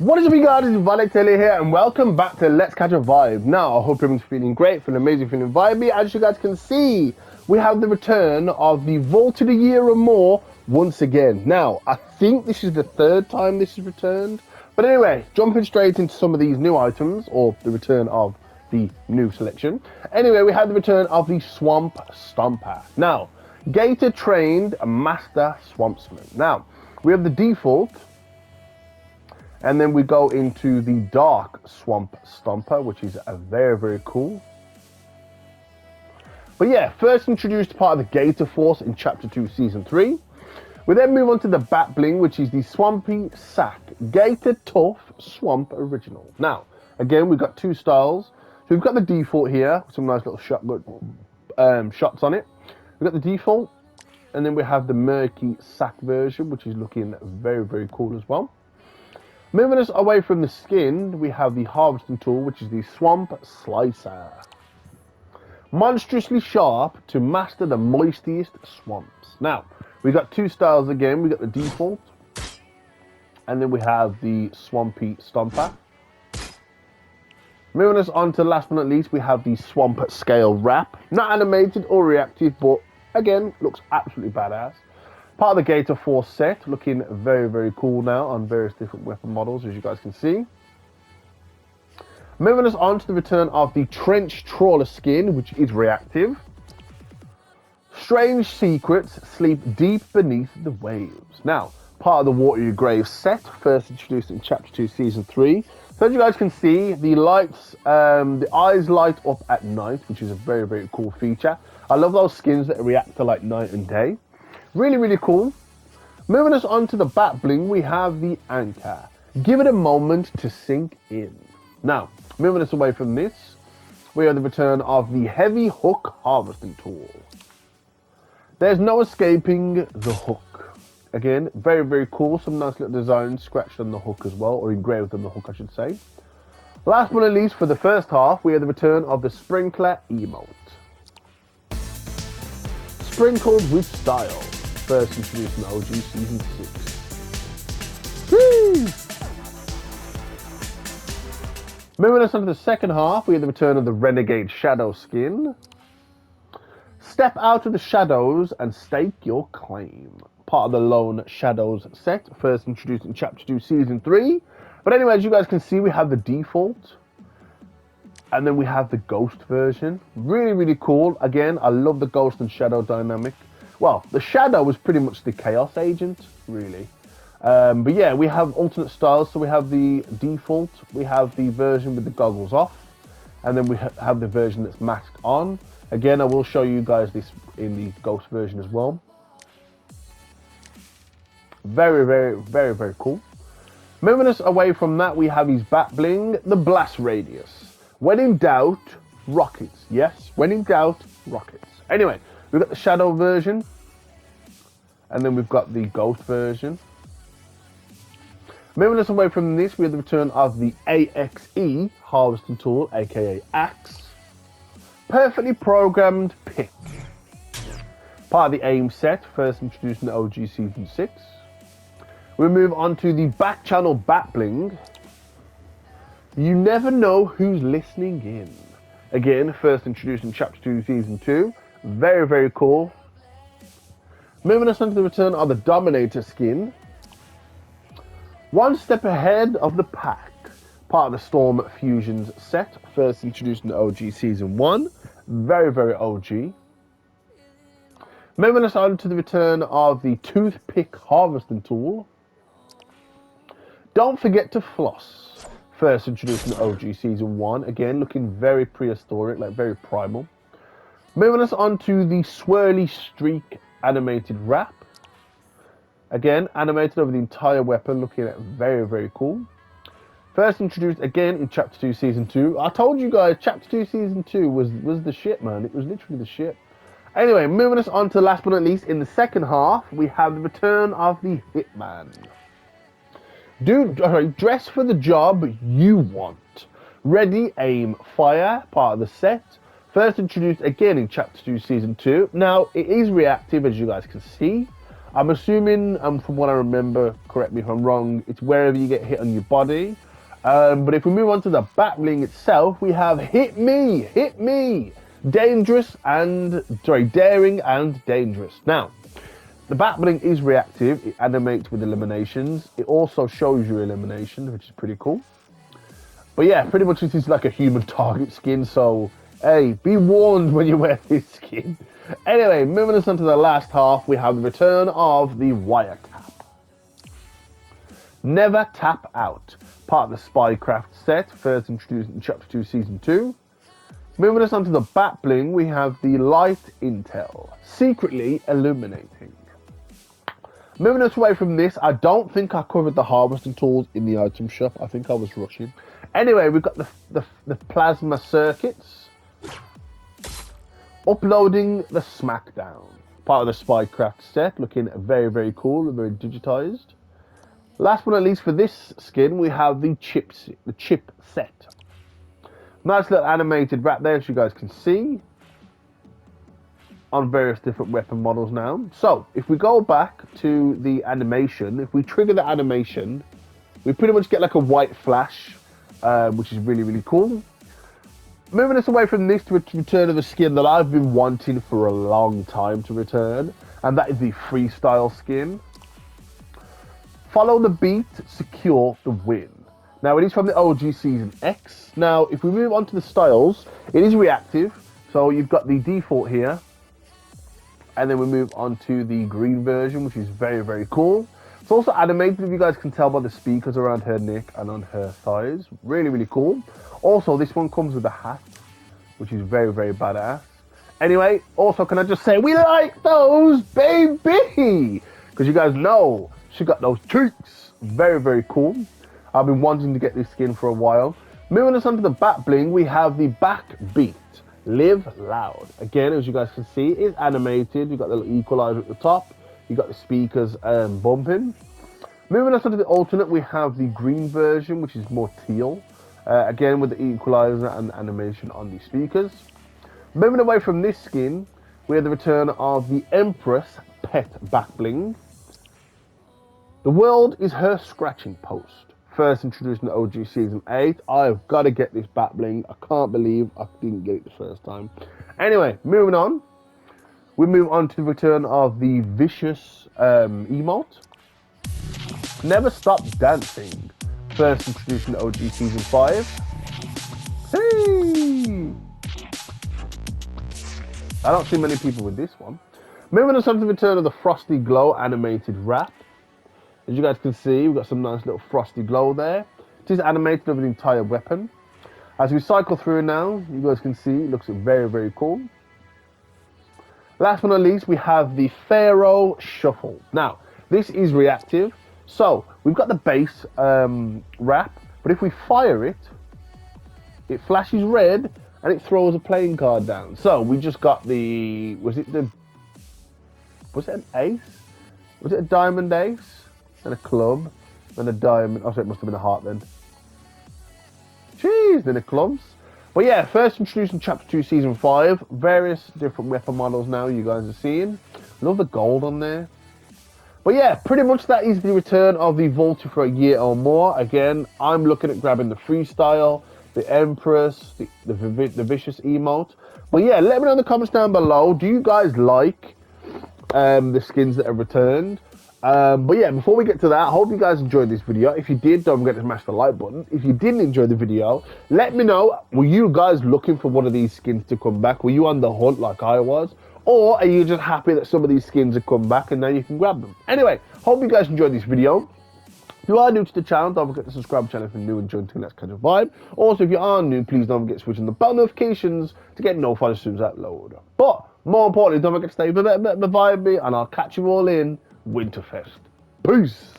What is up, you guys? It's Valetelli here, and welcome back to Let's Catch a Vibe. Now, I hope everyone's feeling great, feeling amazing, feeling vibey. As you guys can see, we have the return of the Vault of the Year or more once again. Now, I think this is the third time this is returned. But anyway, jumping straight into some of these new items, or the return of the new selection. Anyway, we have the return of the Swamp Stomper. Now, Gator trained Master Swampsman. Now, we have the default. And then we go into the Dark Swamp Stomper, which is a very cool. But yeah, first introduced part of the Gator Force in Chapter 2, Season 3. We then move on to the Bat Bling, which is the Swampy Sack Gator Tough Swamp Original. Now, again, we've got two styles. So we've got the default here, with some nice little shots on it. We've got the default, and then we have the Murky Sack version, which is looking very cool as well. Moving us away from the skin, we have the harvesting tool, which is the Swamp Slicer. Monstrously sharp to master the moistiest swamps. Now, we've got two styles again. We've got the default, and then we have the Swampy Stomper. Moving us on to last but not least, we have the Swamp Scale Wrap. Not animated or reactive, but again, looks absolutely badass. Part of the Gator Force set, looking very cool now on various different weapon models, as you guys can see. Moving us on to the return of the Trench Trawler skin, which is reactive. Strange secrets sleep deep beneath the waves. Now, part of the Water Your Grave set, first introduced in Chapter 2, Season 3. So as you guys can see, the lights, the eyes light up at night, which is a very cool feature. I love those skins that react to like night and day. Really cool. Moving us on to the Bat Bling, we have the Anchor. Give it a moment to sink in. Now, moving us away from this, we have the return of the Heavy Hook Harvesting Tool. There's no escaping the hook. Again, very cool. Some nice little designs scratched on the hook as well, or engraved on the hook, I should say. Last but not least, for the first half, we have the return of the Sprinkler Emote. Sprinkled with style. First introduced in OG Season 6. Woo! Moving us on to the second half, we have the return of the Renegade Shadow skin. Step out of the shadows and stake your claim. Part of the Lone Shadows set, first introduced in Chapter 2, Season 3. But anyway, as you guys can see, we have the default. And then we have the Ghost version. Really cool. Again, I love the Ghost and Shadow dynamic. Well, the Shadow was pretty much the Chaos Agent, really. But yeah, we have alternate styles. So we have the default, we have the version with the goggles off, and then we have the version that's masked on. Again, I will show you guys this in the Ghost version as well. Very cool. Moving us away from that, we have his Bat Bling, the Blast Radius. When in doubt, rockets. Yes, when in doubt, rockets. Anyway, we've got the Shadow version, and then we've got the Ghost version. Moving us away from this, we have the return of the AXE Harvesting Tool, aka Axe. Perfectly Programmed Pick. Part of the AIM set, first introduced in OG Season 6. We move on to the Back Channel Bat Bling. You never know who's listening in. Again, first introduced in Chapter 2, Season 2. Very cool. Moving us on to the return of the Dominator skin. One step ahead of the pack. Part of the Storm Fusions set, first introduced in OG Season 1. Very OG. Moving us on to the return of the Toothpick Harvesting Tool. Don't forget to floss. First introduced in OG Season 1. Again, looking very prehistoric, like very primal. Moving us on to the Swirly Streak Animated Wrap. Again, animated over the entire weapon, looking at very cool. First introduced again in Chapter 2, Season 2. I told you guys, Chapter 2, Season 2 was the shit, man. It was literally the shit. Anyway, moving us on to last but not least, in the second half, we have the return of the Hitman. Dress for the job you want. Ready, aim, fire, part of the set. First introduced again in Chapter 2, Season 2. Now, it is reactive, as you guys can see. I'm assuming, from what I remember, correct me if I'm wrong, it's wherever you get hit on your body. But if we move on to the bat bling itself, we have hit me, dangerous and, daring and dangerous. Now, the bat bling is reactive, it animates with eliminations. It also shows you eliminations, which is pretty cool. But yeah, pretty much this is like a human target skin, so hey, be warned when you wear this skin. Anyway, moving us on to the last half, we have the return of the wiretap. Never tap out. Part of the Spycraft set, first introduced in Chapter 2, Season 2. Moving us on to the bat bling, we have the light intel, secretly illuminating. Moving us away from this, I don't think I covered the harvesting tools in the item shop. I think I was rushing. Anyway, we've got the plasma circuits. Uploading the Smackdown. Part of the Spycraft set, looking very, very cool and very digitized. Last but not least for this skin, we have the chip set. Nice little animated wrap there, as you guys can see. On various different weapon models now. So, if we go back to the animation, if we trigger the animation, we pretty much get like a white flash, which is really, really cool. Moving us away from this to a return of a skin that I've been wanting for a long time to return, and that is the freestyle skin. Follow the beat, secure the win. Now, it is from the OG Season X. Now, if we move on to the styles, it is reactive. So, you've got the default here. And then we move on to the green version, which is very, very cool. It's also animated, if you guys can tell by the speakers around her neck and on her thighs. Really, really cool. Also, this one comes with a hat, which is very, very badass. Anyway, also, can I just say, we like those, baby! Because you guys know, she got those cheeks. Very, very cool. I've been wanting to get this skin for a while. Moving us on to the bat bling, we have the back beat. Live loud. Again, as you guys can see, it's animated. You've got the little equalizer at the top. You've got the speakers bumping. Moving us on to the alternate, we have the green version, which is more teal. Again, with the equalizer and animation on the speakers. Moving away from this skin, we have the return of the Empress Pet back bling. The world is her scratching post. First introduced in the OG Season 8. I've got to get this bat bling. I can't believe I didn't get it the first time. Anyway, moving on. We move on to the return of the Vicious emote. Never Stop Dancing. First introduced in the OG Season 5. Hey! I don't see many people with this one. Moving on to the return of the Frosty Glow animated wrap. As you guys can see, we've got some nice little frosty glow there. It is animated over the entire weapon. As we cycle through now, you guys can see it looks very, very cool. Last but not least, we have the Pharaoh Shuffle. Now, this is reactive. So, we've got the base wrap, but if we fire it, it flashes red and it throws a playing card down. So, we just got the, was it an ace? Was it a diamond ace? And a club, and a diamond. Oh, so it must have been a heart then. Jeez, then a clubs. But yeah, first introduced in Chapter 2, Season 5. Various different weapon models now you guys are seeing. Love the gold on there. But yeah, pretty much that is the return of the Volta for a year or more. Again, I'm looking at grabbing the freestyle, the Empress, the Vicious emote. But yeah, let me know in the comments down below. Do you guys like the skins that have returned? But yeah, before we get to that, I hope you guys enjoyed this video. If you did, don't forget to smash the like button. If you didn't enjoy the video, let me know. Were you guys looking for one of these skins to come back? Were you on the hunt like I was? Or are you just happy that some of these skins have come back and now you can grab them? Anyway, hope you guys enjoyed this video. If you are new to the channel, don't forget to subscribe to the channel if you're new and join to Let's Catch a Vibe. Also, if you are new, please don't forget to switch on the bell notifications to get notified as soon as I upload. But more importantly, don't forget to stay vibey, and I'll catch you all in Winterfest. Peace.